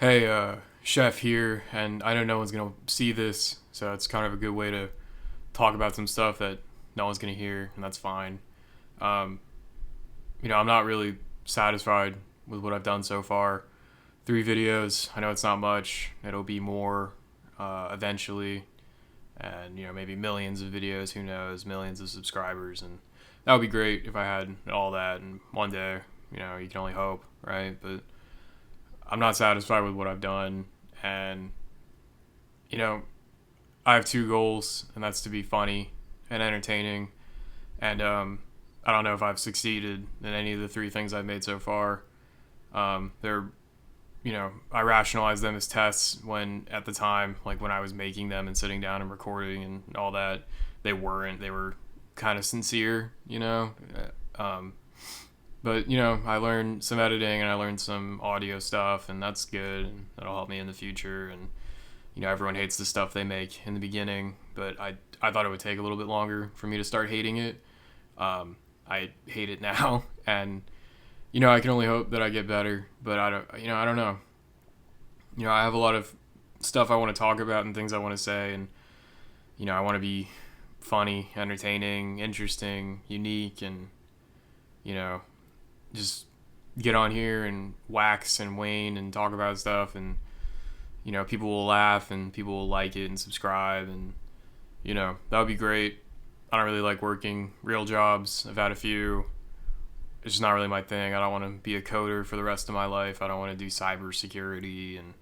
Hey, Chef here, and I know no one's gonna see this, so it's kind of a good way to talk about some stuff that no one's gonna hear, and that's fine. Um, I'm not really satisfied with what I've done so far. 3 videos, I know it's not much. It'll be more eventually, and maybe millions of videos. Who knows? Millions of subscribers, and that would be great if I had all that. And one day, you can only hope, right? But I'm not satisfied with what I've done, and you know, I have two goals, and that's to be funny and entertaining. And I don't know if I've succeeded in any of the three things I've made so far. They're, I rationalized them as tests when at the time, like when I was making them and sitting down and recording and all that, they weren't. They were kind of sincere, Um, but I learned some editing and I learned some audio stuff, and that's good, and that'll help me in the future. And everyone hates the stuff they make in the beginning, but I thought it would take a little bit longer for me to start hating it. I hate it now, and I can only hope that I get better. But I don't know. I have a lot of stuff I want to talk about and things I want to say, and I want to be funny, entertaining, interesting, unique, and you know, just get on here and wax and wane and talk about stuff, and people will laugh and people will like it and subscribe, and that would be great. I don't really like working real jobs. I've had a few. It's just not really my thing. I don't want to be a coder for the rest of my life. I don't want to do cybersecurity, and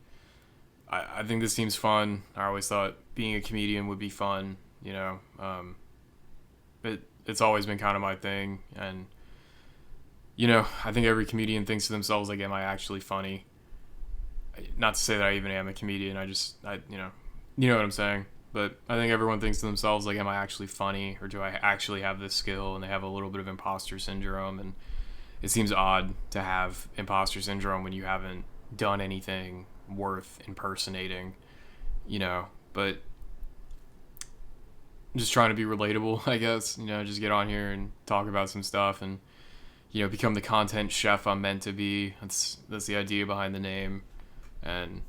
I think this seems fun. I always thought being a comedian would be fun. It's always been kind of my thing, and I think every comedian thinks to themselves, like, am I actually funny? Not to say that I even am a comedian. You know what I'm saying. But I think everyone thinks to themselves, like, am I actually funny, or do I actually have this skill? And they have a little bit of imposter syndrome, and it seems odd to have imposter syndrome when you haven't done anything worth impersonating, But I'm just trying to be relatable, I guess. Just get on here and talk about some stuff, and become the content chef I'm meant to be. That's the idea behind the name, and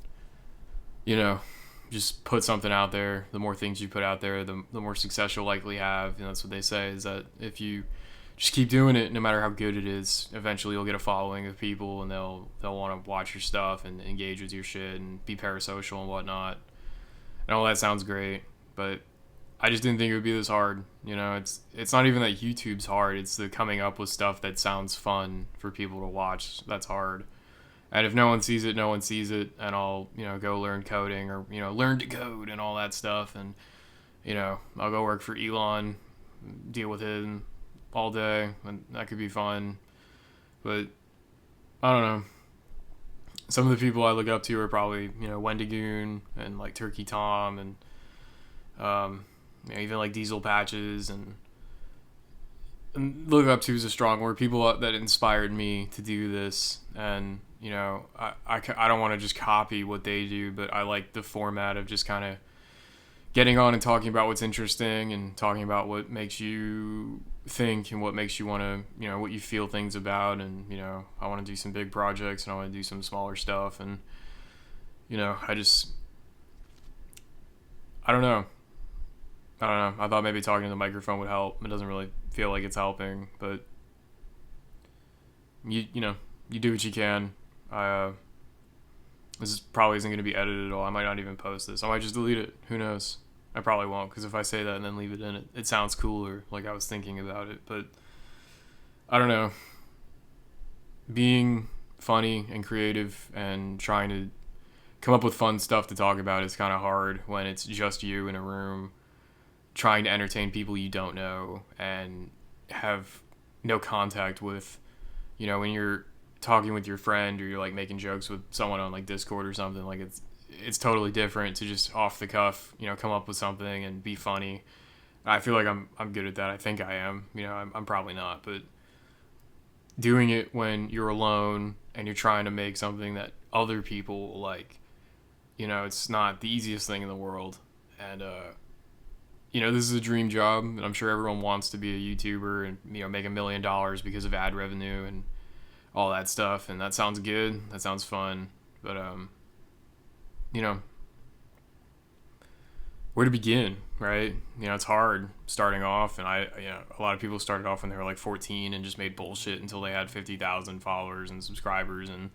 just put something out there. The more things you put out there, the more success you'll likely have. That's what they say, is that if you just keep doing it, no matter how good it is, eventually you'll get a following of people, and they'll want to watch your stuff and engage with your shit and be parasocial and whatnot. And all that sounds great, but I just didn't think it would be this hard. It's not even that YouTube's hard. It's the coming up with stuff that sounds fun for people to watch. That's hard. And if no one sees it, no one sees it. And I'll, go learn coding, or, learn to code and all that stuff. And, I'll go work for Elon, deal with him all day. And that could be fun. But I don't know. Some of the people I look up to are probably, Wendigoon and like Turkey Tom, and, even like Diesel Patches, and look up to is a strong word. People that inspired me to do this, and I don't want to just copy what they do, but I like the format of just kind of getting on and talking about what's interesting, and talking about what makes you think and what makes you want to, what you feel things about. And I want to do some big projects, and I want to do some smaller stuff, and I don't know. I thought maybe talking to the microphone would help. It doesn't really feel like it's helping, but you do what you can. This probably isn't going to be edited at all. I might not even post this. I might just delete it. Who knows? I probably won't, because if I say that and then leave it in, it sounds cooler, like I was thinking about it. But I don't know. Being funny and creative and trying to come up with fun stuff to talk about is kind of hard when it's just you in a room trying to entertain people you don't know and have no contact with. When you're talking with your friend, or you're like making jokes with someone on like Discord or something, like it's totally different to just off the cuff, come up with something and be funny. I feel like I'm good at that. I think I am. I'm probably not, but doing it when you're alone and you're trying to make something that other people will like, it's not the easiest thing in the world. And this is a dream job, and I'm sure everyone wants to be a YouTuber and make $1 million because of ad revenue and all that stuff, and that sounds good. That sounds fun, but you know, where to begin, right? You know, it's hard starting off, and a lot of people started off when they were like 14 and just made bullshit until they had 50,000 followers and subscribers, and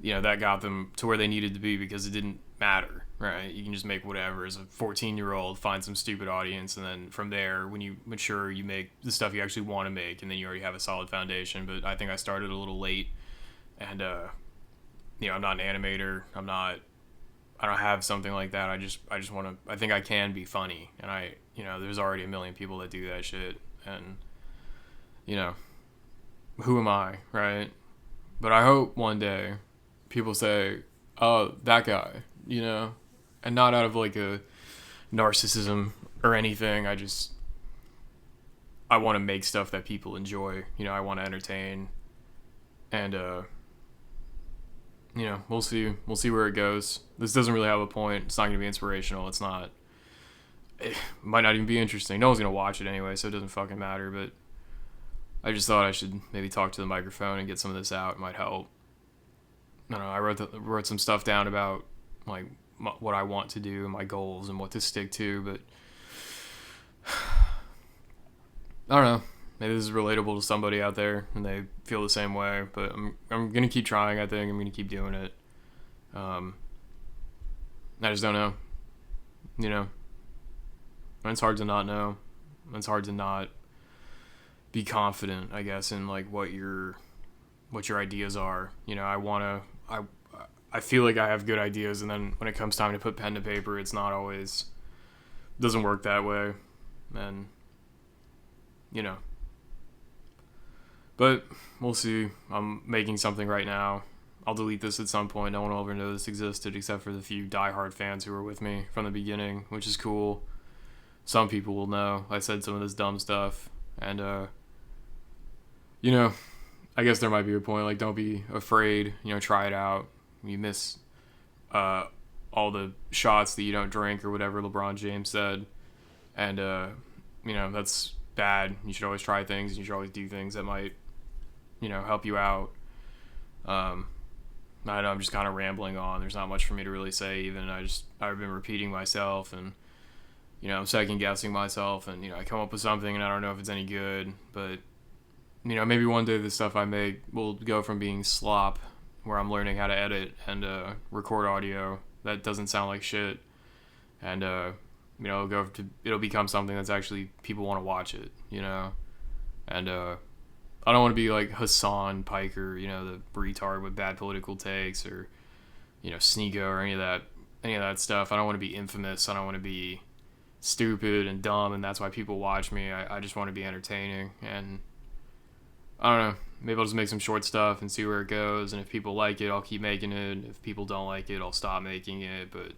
that got them to where they needed to be because it didn't matter, right? You can just make whatever as a 14-year-old, find some stupid audience, and then from there, when you mature, you make the stuff you actually want to make, and then you already have a solid foundation. But I think I started a little late, and I'm not an animator. I don't have something like that. I just want to. I think I can be funny, and there's already a million people that do that shit, and who am I, right? But I hope one day people say, "Oh, that guy," and not out of like a narcissism or anything. I want to make stuff that people enjoy. I want to entertain, and we'll see. We'll see where it goes. This doesn't really have a point. It's not going to be inspirational. It's not. It might not even be interesting. No one's going to watch it anyway, so it doesn't fucking matter. But I just thought I should maybe talk to the microphone and get some of this out. It might help. I don't know. I wrote some stuff down about like what I want to do and my goals and what to stick to, but I don't know. Maybe this is relatable to somebody out there and they feel the same way, but I'm gonna keep trying. I think I'm gonna keep doing it. I just don't know. And it's hard to not know. It's hard to not be confident, I guess, in like what your ideas are. I feel like I have good ideas, and then when it comes time to put pen to paper, it's not always doesn't work that way, and but we'll see. I'm making something right now. I'll delete this at some point. No one will ever know this existed except for the few diehard fans who were with me from the beginning, which is cool. Some people will know I said some of this dumb stuff, and I guess there might be a point. Like, don't be afraid. Try it out. You miss all the shots that you don't drink or whatever LeBron James said, and that's bad. You should always try things, and you should always do things that might help you out. I know I'm just kind of rambling on. There's not much for me to really say. Even I've been repeating myself, and I'm second guessing myself, and I come up with something and I don't know if it's any good, but maybe one day the stuff I make will go from being slop, where I'm learning how to edit and record audio that doesn't sound like shit, and it'll become something that's actually people want to watch it, and I don't want to be like Hassan Piker, the retard with bad political takes, or Sneeko, or any of that stuff. I don't want to be infamous. I don't want to be stupid and dumb, and that's why people watch me. I just want to be entertaining, and I don't know. Maybe I'll just make some short stuff and see where it goes, and if people like it, I'll keep making it. If people don't like it, I'll stop making it, but